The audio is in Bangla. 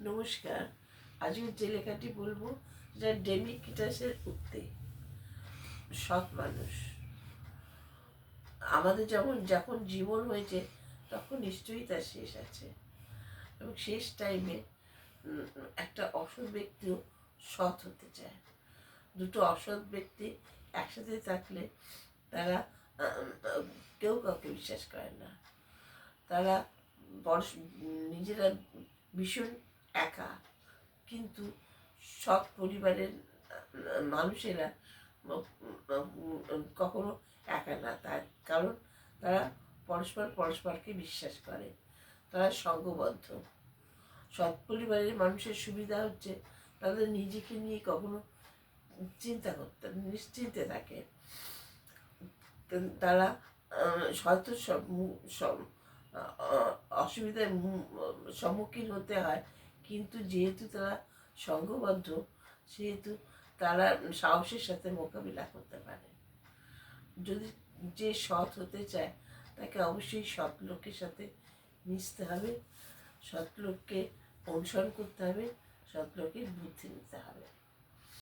নমস্কার। আজকের যে লেখাটি বলবো যা ডেমিক্রিটাসের উক্তি। সৎ মানুষ আমাদের যখন জীবন হয়েছে তখন নিশ্চয়ই তার শেষ আছে, এবং শেষ টাইমে একটা অসৎ ব্যক্তিও সৎ হতে চায়। দুটো অসৎ ব্যক্তি একসাথে থাকলে তারা কেউ কাউকে বিশ্বাস করে না। তারা নিজেরা ভীষণ একা, কিন্তু সৎ পরিবারের মানুষেরা কখনো একা না, তার কারণ তারা পরস্পরকে বিশ্বাস করে, তারা সঙ্গবদ্ধ। সৎ পরিবারের মানুষের সুবিধা হচ্ছে তাদের নিজেকে নিয়ে কখনো চিন্তা করতে নিশ্চিন্তে থাকে। তারা হয়তো সব অসুবিধার সম্মুখীন হতে হয়, কিন্তু যেহেতু তারা সঙ্গবদ্ধ সেহেতু তারা সাহসের সাথে মোকাবিলা করতে পারে। যদি যে সৎ হতে চায় তাকে অবশ্যই সৎ লোকের সাথে মিশতে হবে, সৎ লোককে অনুসরণ করতে হবে, সৎ লোকের বুদ্ধি নিতে হবে।